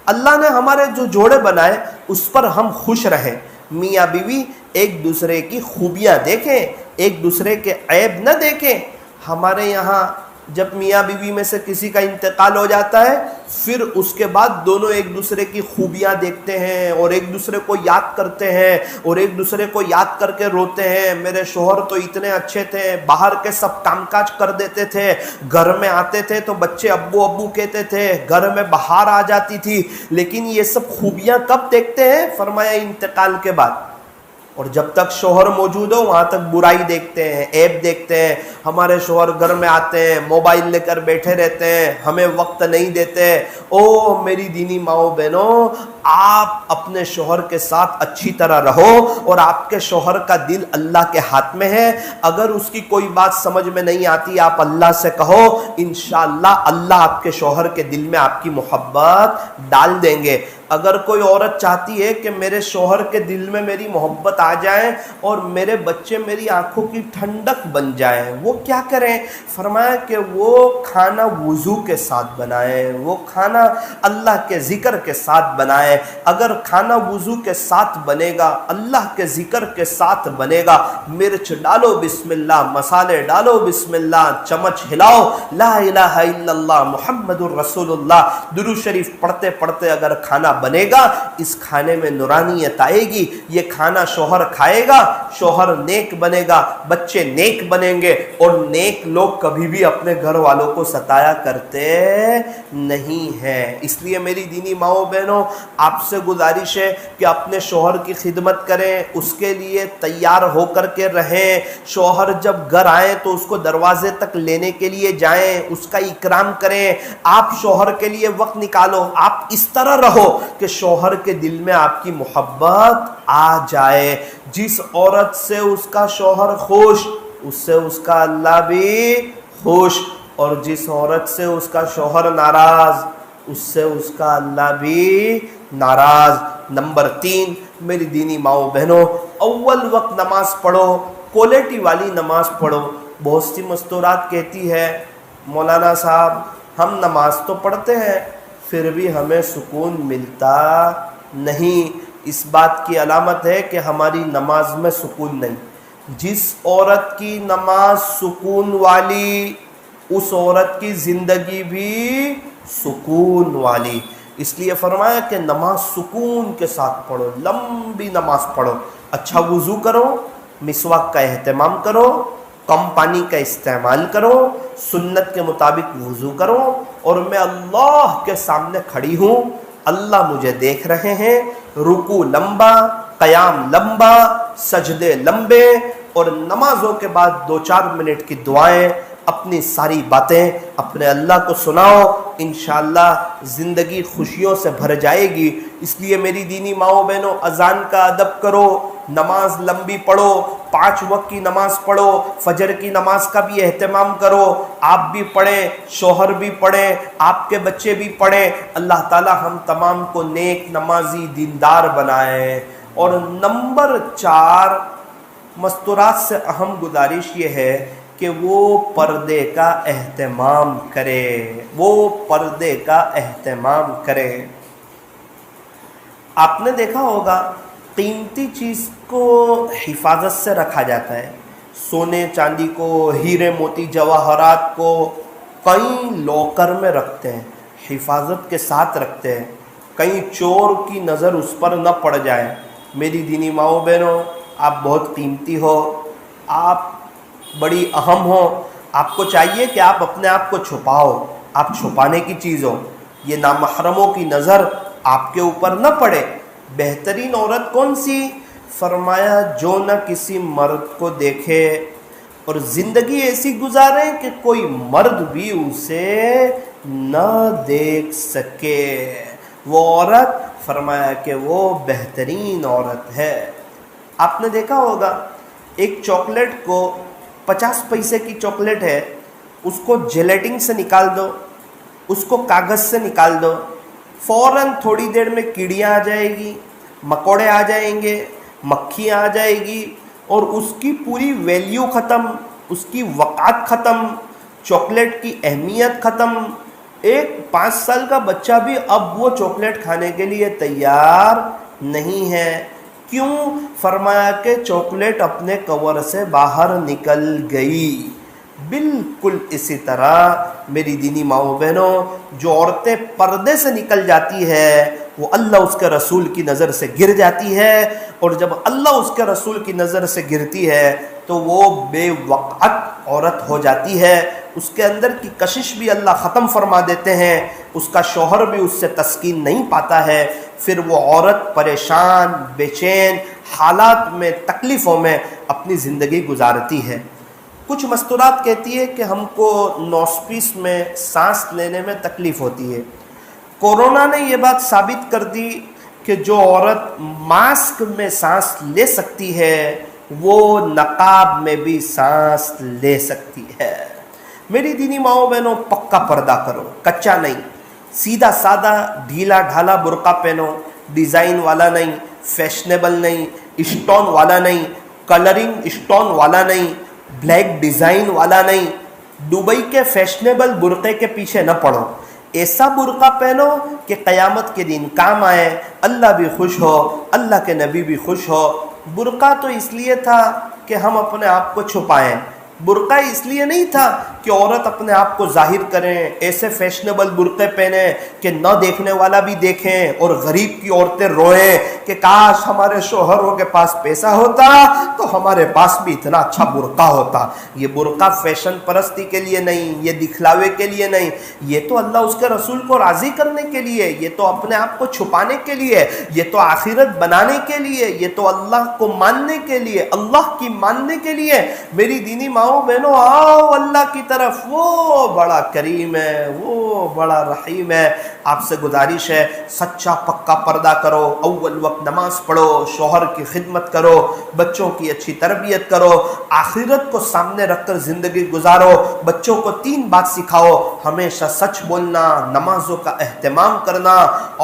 اللہ نے ہمارے جو جوڑے بنائے اس پر ہم خوش رہیں۔ میاں بیوی ایک دوسرے کی خوبیاں دیکھیں، ایک دوسرے کے عیب نہ دیکھیں۔ ہمارے یہاں جب میاں بیوی میں سے کسی کا انتقال ہو جاتا ہے، پھر اس کے بعد دونوں ایک دوسرے کی خوبیاں دیکھتے ہیں اور ایک دوسرے کو یاد کرتے ہیں اور ایک دوسرے کو یاد کر کے روتے ہیں، میرے شوہر تو اتنے اچھے تھے، باہر کے سب کام کاج کر دیتے تھے، گھر میں آتے تھے تو بچے ابو ابو کہتے تھے، گھر میں بہار آ جاتی تھی۔ لیکن یہ سب خوبیاں کب دیکھتے ہیں؟ فرمایا انتقال کے بعد۔ اور جب تک شوہر موجود ہو وہاں تک برائی دیکھتے ہیں، عیب دیکھتے ہیں۔ ہمارے شوہر گھر میں آتے ہیں، موبائل لے کر بیٹھے رہتے ہیں، ہمیں وقت نہیں دیتے۔ او میری دینی ماؤں بہنوں، آپ اپنے شوہر کے ساتھ اچھی طرح رہو، اور آپ کے شوہر کا دل اللہ کے ہاتھ میں ہے۔ اگر اس کی کوئی بات سمجھ میں نہیں آتی، آپ اللہ سے کہو، انشاءاللہ اللہ آپ کے شوہر کے دل میں آپ کی محبت ڈال دیں گے۔ اگر کوئی عورت چاہتی ہے کہ میرے شوہر کے دل میں میری محبت آ جائے اور میرے بچے میری آنکھوں کی ٹھنڈک بن جائیں، وہ کیا کریں؟ فرمایا کہ وہ کھانا وضو کے ساتھ بنائیں، وہ کھانا اللہ کے ذکر کے ساتھ بنائیں۔ اگر کھانا وضو کے ساتھ بنے گا، اللہ کے ذکر کے ساتھ بنے گا، مرچ ڈالو بسم اللہ، مسالے ڈالو بسم اللہ، چمچ ہلاؤ لا الہ الا اللہ محمد الرسول اللہ، درود شریف پڑھتے پڑھتے اگر کھانا بنے گا، اس کھانے میں نورانیت آئے گی۔ یہ کھانا شوہر کھائے گا، شوہر نیک بنے گا، بچے نیک بنیں گے، اور نیک لوگ کبھی بھی اپنے گھر والوں کو ستایا کرتے نہیں ہیں۔ اس لیے میری دینی ماؤں بہنوں، آپ سے گزارش ہے کہ اپنے شوہر کی خدمت کریں، اس کے لیے تیار ہو کر کے رہیں۔ شوہر جب گھر آئیں تو اس کو دروازے تک لینے کے لیے جائیں، اس کا اکرام کریں۔ آپ شوہر کے لیے وقت نکالو، آپ اس طرح رہو کہ شوہر کے دل میں آپ کی محبت آ جائے۔ جس عورت سے اس کا شوہر خوش، اس سے اس کا اللہ بھی خوش، اور جس عورت سے اس کا شوہر ناراض، اس سے اس کا اللہ بھی ناراض۔ نمبر 3، میری دینی ماؤں بہنوں، اول وقت نماز پڑھو، کوالٹی والی نماز پڑھو۔ بہت سی مستورات کہتی ہے، مولانا صاحب ہم نماز تو پڑھتے ہیں پھر بھی ہمیں سکون ملتا نہیں۔ اس بات کی علامت ہے کہ ہماری نماز میں سکون نہیں۔ جس عورت کی نماز سکون والی، اس عورت کی زندگی بھی سکون والی۔ اس لیے فرمایا کہ نماز سکون کے ساتھ پڑھو، لمبی نماز پڑھو، اچھا وضو کرو، مسواک کا اہتمام کرو، کم پانی کا استعمال کرو، سنت کے مطابق وضو کرو، اور میں اللہ کے سامنے کھڑی ہوں، اللہ مجھے دیکھ رہے ہیں، رکوع لمبا، قیام لمبا، سجدے لمبے، اور نمازوں کے بعد 2-4 منٹ کی دعائیں اپنی ساری باتیں اپنے اللہ کو سناؤ، انشاءاللہ زندگی خوشیوں سے بھر جائے گی۔ اس لیے میری دینی ماؤں بہنوں، اذان کا ادب کرو، نماز لمبی پڑھو، 5 وقت کی نماز پڑھو، فجر کی نماز کا بھی اہتمام کرو، آپ بھی پڑھیں، شوہر بھی پڑھیں، آپ کے بچے بھی پڑھیں۔ اللہ تعالی ہم تمام کو نیک نمازی دیندار بنائے۔ اور نمبر 4 مستورات سے اہم گزارش یہ ہے کہ وہ پردے کا اہتمام کرے، وہ پردے کا اہتمام کرے۔ آپ نے دیکھا ہوگا قیمتی چیز کو حفاظت سے رکھا جاتا ہے، سونے چاندی کو، ہیرے موتی جواہرات کو کئی لوکر میں رکھتے ہیں، حفاظت کے ساتھ رکھتے ہیں، کہیں چور کی نظر اس پر نہ پڑ جائے۔ میری دینی ماؤں بہنوں، آپ بہت قیمتی ہو، آپ بڑی اہم ہو، آپ کو چاہیے کہ آپ اپنے آپ کو چھپاؤ، آپ چھپانے کی چیز ہو، یہ نامحرموں کی نظر آپ کے اوپر نہ پڑے۔ بہترین عورت کون سی؟ فرمایا جو نہ کسی مرد کو دیکھے اور زندگی ایسی گزارے کہ کوئی مرد بھی اسے نہ دیکھ سکے، وہ عورت فرمایا کہ وہ بہترین عورت ہے۔ آپ نے دیکھا ہوگا ایک چاکلیٹ کو 50 پیسے کی چاکلیٹ ہے، اس کو جیلیٹن سے نکال دو، اس کو کاغذ سے نکال دو، فوراً تھوڑی دیر میں کیڑیاں آ جائے گی، مکوڑے آ جائیں گے، مکھیاں آ جائے گی، اور اس کی پوری ویلیو ختم، اس کی وقعت ختم، چاکلیٹ کی اہمیت ختم۔ ایک 5 سال کا بچہ بھی اب وہ چاکلیٹ کھانے کے لیے تیار نہیں ہے۔ کیوں؟ فرمایا کہ چاکلیٹ اپنے کور سے باہر نکل گئی۔ بالکل اسی طرح میری دینی ماؤں بہنوں، جو عورتیں پردے سے نکل جاتی ہے وہ اللہ اس کے رسول کی نظر سے گر جاتی ہے، اور جب اللہ اس کے رسول کی نظر سے گرتی ہے تو وہ بے وقعت عورت ہو جاتی ہے، اس کے اندر کی کشش بھی اللہ ختم فرما دیتے ہیں، اس کا شوہر بھی اس سے تسکین نہیں پاتا ہے، پھر وہ عورت پریشان، بے چین حالات میں، تکلیفوں میں اپنی زندگی گزارتی ہے۔ کچھ مستورات کہتی ہے کہ ہم کو نوسپیس میں سانس لینے میں تکلیف ہوتی ہے۔ کورونا نے یہ بات ثابت کر دی کہ جو عورت ماسک میں سانس لے سکتی ہے وہ نقاب میں بھی سانس لے سکتی ہے۔ میری دینی ماؤں بہنوں، پکا پردہ کرو، کچا نہیں، سیدھا سادہ ڈھیلا ڈھالا برقع پہنو، ڈیزائن والا نہیں، فیشنیبل نہیں، اسٹون والا نہیں، کلرنگ اسٹون والا نہیں، بلیک ڈیزائن والا نہیں، دبئی کے فیشنیبل برقعے کے پیچھے نہ پڑو۔ ایسا برقع پہنو کہ قیامت کے دن کام آئے، اللہ بھی خوش ہو، اللہ کے نبی بھی خوش ہو۔ برقع تو اس لیے تھا کہ ہم اپنے آپ کو چھپائیں، برقع اس لیے نہیں تھا کہ عورت اپنے آپ کو ظاہر کریں، ایسے فیشنیبل برقعے پہنیں کہ نہ دیکھنے والا بھی دیکھیں اور غریب کی عورتیں روئیں کہ کاش ہمارے شوہروں کے پاس پیسہ ہوتا تو ہمارے پاس بھی اتنا اچھا برقع ہوتا۔ یہ برقع فیشن پرستی کے لیے نہیں، یہ دکھلاوے کے لیے نہیں، یہ تو اللہ اس کے رسول کو راضی کرنے کے لیے، یہ تو اپنے آپ کو چھپانے کے لیے، یہ تو آخرت بنانے کے لیے، یہ تو اللہ کو ماننے کے لیے، اللہ کی ماننے کے لیے۔ میری دینی ماؤں بہنوں، آؤ اللہ کی طرف، وہ بڑا کریم ہے، وہ بڑا رحیم ہے۔ آپ سے گزارش ہے سچا پکا پردہ کرو، اول وقت نماز پڑھو، شوہر کی خدمت کرو، بچوں کی اچھی تربیت کرو، آخرت کو سامنے رکھ کر زندگی گزارو۔ بچوں کو 3 بات سکھاؤ، ہمیشہ سچ بولنا، نمازوں کا اہتمام کرنا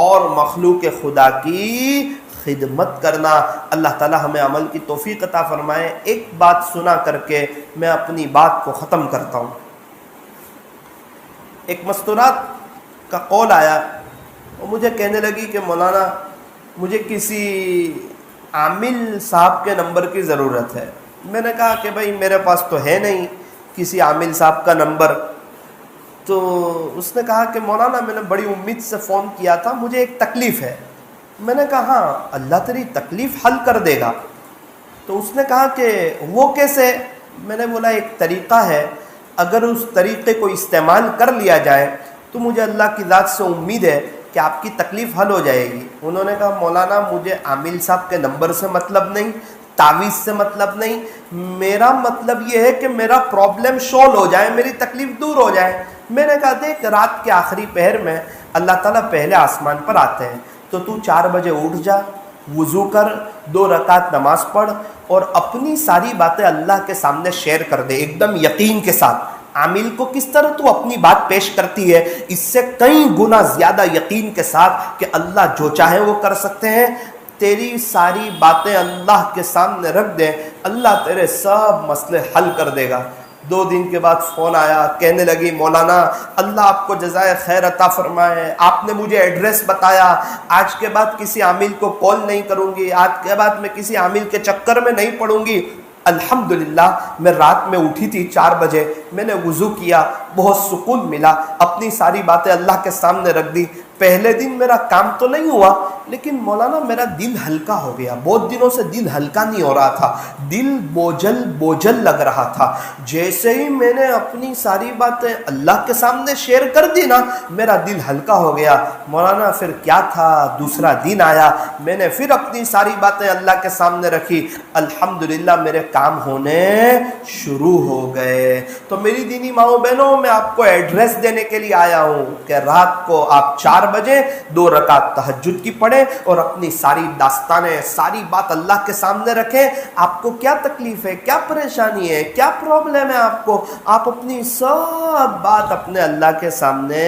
اور مخلوق خدا کی خدمت کرنا۔ اللہ تعالی ہمیں عمل کی توفیق عطا فرمائے۔ ایک بات سنا کر کے میں اپنی بات کو ختم کرتا ہوں۔ ایک مستورات کا قول آیا، وہ مجھے کہنے لگی کہ مولانا مجھے کسی عامل صاحب کے نمبر کی ضرورت ہے۔ میں نے کہا کہ بھائی میرے پاس تو ہے نہیں کسی عامل صاحب کا نمبر۔ تو اس نے کہا کہ مولانا میں نے بڑی امید سے فون کیا تھا، مجھے ایک تکلیف ہے۔ میں نے کہا ہاں اللہ تیری تکلیف حل کر دے گا۔ تو اس نے کہا کہ وہ کیسے؟ میں نے بولا ایک طریقہ ہے، اگر اس طریقے کو استعمال کر لیا جائے تو مجھے اللہ کی ذات سے امید ہے کہ آپ کی تکلیف حل ہو جائے گی۔ انہوں نے کہا مولانا مجھے عامل صاحب کے نمبر سے مطلب نہیں، تعویذ سے مطلب نہیں، میرا مطلب یہ ہے کہ میرا پرابلم سولو ہو جائے، میری تکلیف دور ہو جائے۔ میں نے کہا دیکھ رات کے آخری پہر میں اللہ تعالیٰ پہلے آسمان پر آتے ہیں، تو 4 بجے اٹھ جا، وضو کر، 2 رکعت نماز پڑھ اور اپنی ساری باتیں اللہ کے سامنے شیئر کر دے ایک دم یقین کے ساتھ۔ عامل کو کس طرح تو اپنی بات پیش کرتی ہے، اس سے کئی گنا زیادہ یقین کے ساتھ کہ اللہ جو چاہے وہ کر سکتے ہیں۔ تیری ساری باتیں اللہ کے سامنے رکھ دے، اللہ تیرے سب مسئلے حل کر دے گا۔ 2 دن کے بعد فون آیا، کہنے لگی مولانا اللہ آپ کو جزائے خیر عطا فرمائے، آپ نے مجھے ایڈریس بتایا، آج کے بعد کسی عامل کو کال نہیں کروں گی، آج کے بعد میں کسی عامل کے چکر میں نہیں پڑوں گی۔ الحمدللہ میں رات میں اٹھی تھی 4 بجے، میں نے وضو کیا، بہت سکون ملا، اپنی ساری باتیں اللہ کے سامنے رکھ دی۔ پہلے دن میرا کام تو نہیں ہوا، لیکن مولانا میرا دل ہلکا ہو گیا۔ بہت دنوں سے دل ہلکا نہیں ہو رہا تھا، دل بوجھل لگ رہا تھا۔ جیسے ہی میں نے اپنی ساری باتیں اللہ کے سامنے شیئر کر دی نا، میرا دل ہلکا ہو گیا۔ مولانا پھر کیا تھا، دوسرا دن آیا، میں نے پھر اپنی ساری باتیں اللہ کے سامنے رکھی، الحمدللہ میرے کام ہونے شروع ہو گئے۔ تو میری دینی ماؤں بہنوں، میں آپ کو ایڈریس دینے کے لیے آیا ہوں کہ رات کو آپ 4 بجے 2 رکعت تہجد کی پڑھیں اور اپنی ساری داستانیں، ساری بات اللہ کے سامنے رکھیں۔ آپ کو کیا تکلیف ہے، کیا پریشانی ہے، کیا پرابلم ہے آپ کو، آپ اپنی سب بات اپنے اللہ کے سامنے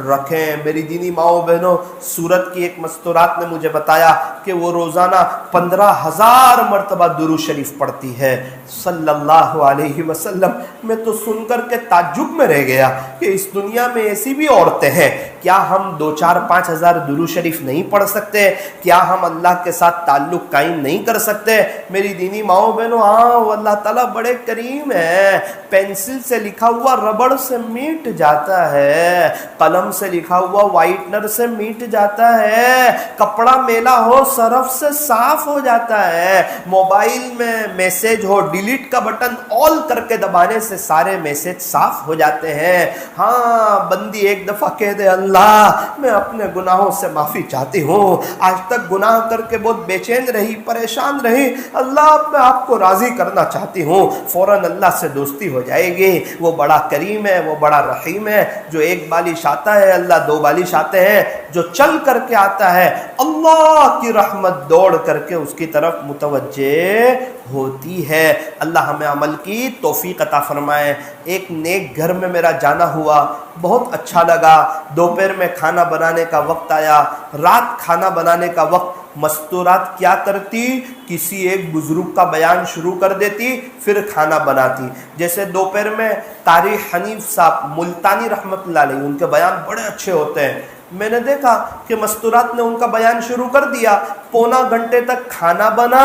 رکھیں۔ میری دینی ماؤں بہنوں، سورت کی ایک مستورات نے مجھے بتایا کہ وہ روزانہ 15,000 مرتبہ درود شریف پڑھتی ہے صلی اللہ علیہ وسلم۔ میں تو سن کر کے تعجب میں رہ گیا کہ اس دنیا میں ایسی بھی عورتیں ہیں، کیا ہم 2-4-5 ہزار درود شریف نہیں پڑھ سکتے؟ کیا ہم اللہ کے ساتھ تعلق قائم نہیں کر سکتے؟ میری دینی ماؤں بہنوں، ہاں وہ اللہ تعالیٰ بڑے کریم ہے۔ پینسل سے لکھا ہوا ربڑ سے میٹ جاتا ہے، قلم سے لکھا ہوا وائٹنر سے میٹ جاتا ہے، کپڑا میلا ہو سرف سے صاف ہو جاتا ہے، موبائل میں میسج ہو ڈیلیٹ کا بٹن آل کر کے دبانے سے سارے میسج صاف ہو جاتے ہیں۔ ہاں بندی ایک دفعہ کہہ دے اللہ میں اپنے گناہوں سے معافی چاہتی ہوں، آج تک گناہ کر کے بہت بے چین رہی، پریشان رہی، اللہ میں آپ کو راضی کرنا چاہتی ہوں، فوراً اللہ سے دوستی ہو جائے گی۔ وہ بڑا کریم ہے، وہ بڑا رحیم ہے، جو ایک بالش آتا ہے اللہ 2 بالش آتے ہیں، جو چل کر کے آتا ہے اللہ کی رحمت دوڑ کر کے اس کی طرف متوجہ ہوتی ہے۔ اللہ ہمیں عمل کی توفیق عطا فرمائے۔ ایک نیک گھر میں میرا جانا ہوا، بہت اچھا لگا۔ دوپہر میں کھانا بنانے کا وقت آیا، رات کھانا بنانے کا وقت، مستورات کیا کرتی، کسی ایک بزرگ کا بیان شروع کر دیتی، پھر کھانا بناتی۔ جیسے دوپہر میں قاری حنیف صاحب ملتانی رحمت اللہ علیہ، ان کے بیان بڑے اچھے ہوتے ہیں۔ میں نے دیکھا کہ مستورات نے ان کا بیان شروع کر دیا، پونا گھنٹے تک کھانا بنا،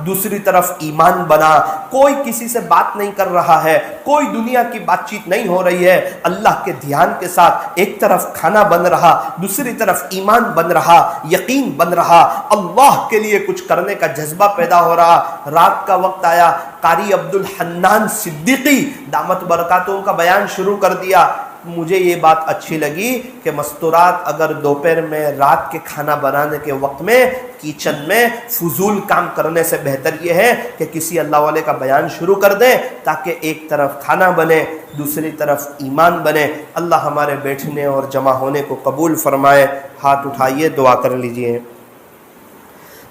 دوسری طرف ایمان بنا، کوئی کسی سے بات نہیں کر رہا ہے، کوئی دنیا کی بات چیت نہیں ہو رہی ہے، اللہ کے دھیان کے ساتھ ایک طرف کھانا بن رہا، دوسری طرف ایمان بن رہا، یقین بن رہا، اللہ کے لیے کچھ کرنے کا جذبہ پیدا ہو رہا۔ رات کا وقت آیا، قاری عبدالحنان صدیقی دامت برکاتہ کا بیان شروع کر دیا۔ مجھے یہ بات اچھی لگی کہ مستورات اگر دوپہر میں رات کے کھانا بنانے کے وقت میں کچن میں فضول کام کرنے سے بہتر یہ ہے کہ کسی اللہ والے کا بیان شروع کر دیں، تاکہ ایک طرف کھانا بنے، دوسری طرف ایمان بنے۔ اللہ ہمارے بیٹھنے اور جمع ہونے کو قبول فرمائے۔ ہاتھ اٹھائیے، دعا کر لیجئے۔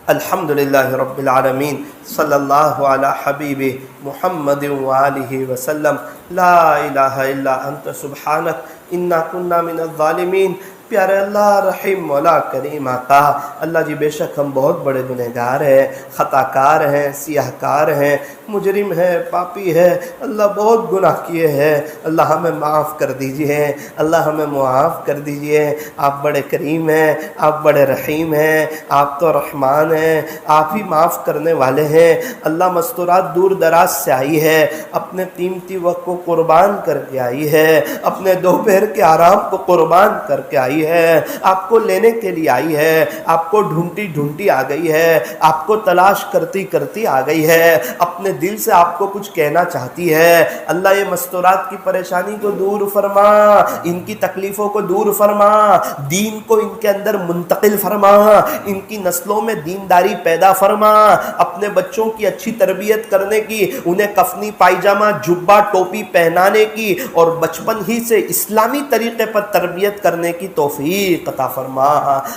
الحمدللہ رب العالمین، صلی اللہ علی حبیب محمد وآلہ وسلم، لا الہ الا انت سبحانک انا کنا من الظالمین۔ پیارے اللہ، رحیم مولا کریم آقا، اللہ جی بے شک ہم بہت بڑے گنہگار ہیں، خطا کار ہیں، سیاہ کار ہیں، مجرم ہیں، پاپی ہیں، اللہ بہت گناہ کیے ہیں، اللہ ہمیں معاف کر دیجئے، اللہ ہمیں معاف کر دیجئے۔ آپ بڑے کریم ہیں، آپ بڑے رحیم ہیں، آپ تو رحمان ہیں، آپ ہی معاف کرنے والے ہیں۔ اللہ مستورات دور دراز سے آئی ہے، اپنے قیمتی وقت کو قربان کر کے آئی ہے، اپنے دوپہر کے آرام کو قربان کر کے آئی آئی ہے، آپ کو لینے کے لیے آئی ہے، آپ کو ڈھونڈتی ڈھونڈتی آ گئی ہے، آپ کو تلاش کرتی کرتی آ گئی ہے، اپنے دل سے آپ کو کچھ کہنا چاہتی ہے۔ اللہ یہ مستورات کی پریشانی کو دور فرما، ان کی تکلیفوں کو دور فرما، دین کو ان کے اندر منتقل فرما، ان کی نسلوں میں دینداری پیدا فرما، اپنے بچوں کی اچھی تربیت کرنے کی، انہیں کفنی پائجامہ جبہ ٹوپی پہنانے کی اور بچپن ہی سے اسلامی طریقے پر تربیت کرنے کی توفیق عطا فرما۔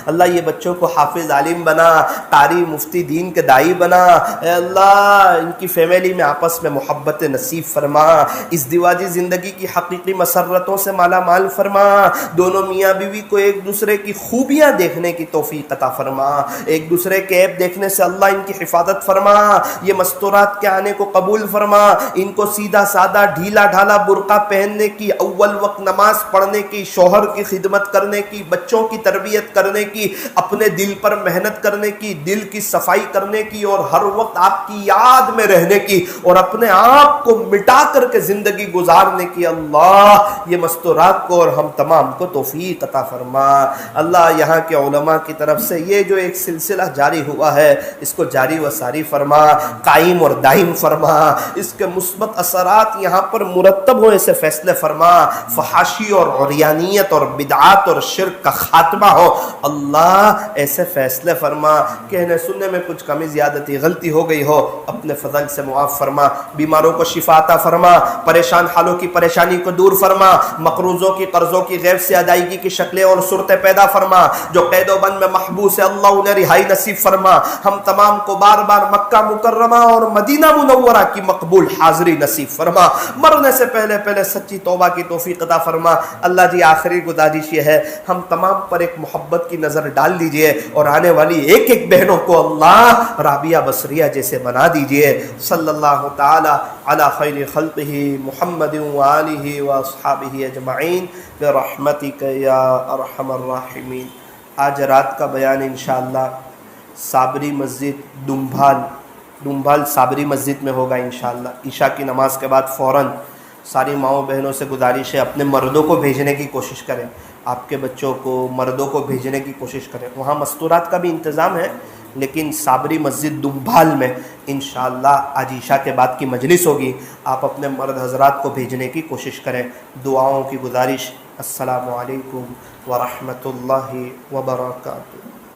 اللہ یہ بچوں کو حافظ عالم بنا، قاری مفتی دین کے دائی بنا۔ اے اللہ ان کی فیملی میں آپس میں محبت نصیب فرما، اس دیواجی زندگی کی حقیقی مسرتوں سے مالا مال فرما، دونوں میاں بیوی کو ایک دوسرے کی خوبیاں دیکھنے کی توفیق عطا فرما، ایک دوسرے کے عیب دیکھنے سے اللہ ان کی حفاظت فرما، یہ مستورات کے آنے کو قبول فرما، ان کو سیدھا سادہ ڈھیلا ڈھالا برقع پہننے کی، اول وقت نماز پڑھنے کی، شوہر کی خدمت کرنے کی، بچوں کی تربیت کرنے کی، اپنے دل پر محنت کرنے کی، دل کی صفائی کرنے کی، اور ہر وقت آپ کی یاد میں رہنے کی، اور اپنے آپ کو مٹا کر کے زندگی گزارنے کی۔ اللہ یہ مستورات کو اور ہم تمام کو توفیق عطا فرما۔ اللہ یہاں کے علماء کی طرف سے یہ جو ایک سلسلہ جاری ہوا ہے اس کو جاری و ساری فرما، قائم اور دائم فرما، اس کے مثبت اثرات یہاں پر مرتب ہو ایسے فیصلے فرما، فحاشی اور عریانیت اور بدعات اور شرک کا خاتمہ ہو۔ اللہ ایسے فیصلے فرما، کہنے سننے میں کچھ کمی زیادتی غلطی ہو گئی ہو اپنے فضل سے معاف فرما، بیماروں کو شفا عطا فرما، پریشان حالوں کی پریشانی کو دور فرما، مقروضوں کی قرضوں کی غیب سے ادائیگی کی شکلیں اور صورتیں پیدا فرما، جو قید و بند میں محبوس ہے اللہ انہیں رہائی نصیب فرما، ہم تمام کو بار بار مکہ مکرمہ اور مدینہ منورہ کی مقبول حاضری نصیب فرما، مرنے سے پہلے پہلے سچی توبہ کی توفیق عطا فرما۔ اللہ جی آخری گزارش یہ ہے ہم تمام پر ایک محبت کی نظر ڈال دیجئے اور آنے والی ایک ایک بہنوں کو اللہ رابعہ بصریہ جیسے بنا دیجئے۔ صلی اللہ تعالی علی خیر خلقہ محمد وآلہ واصحابہ اجمعین برحمتک یا ارحم الراحمین۔ آج رات کا بیان انشاءاللہ صابری مسجد ڈومبھال صابری مسجد میں ہوگا انشاءاللہ۔ عشاء کی نماز کے بعد فوراً ساری ماؤں بہنوں سے گزارش ہے اپنے مردوں کو بھیجنے کی کوشش کریں، آپ کے بچوں کو مردوں کو بھیجنے کی کوشش کریں۔ وہاں مستورات کا بھی انتظام ہے لیکن صابری مسجد ڈومبھال میں انشاءاللہ آج عشاء کے بعد کی مجلس ہوگی، آپ اپنے مرد حضرات کو بھیجنے کی کوشش کریں۔ دعاؤں کی گزارش۔ السلام علیکم ورحمۃ اللہ وبرکاتہ۔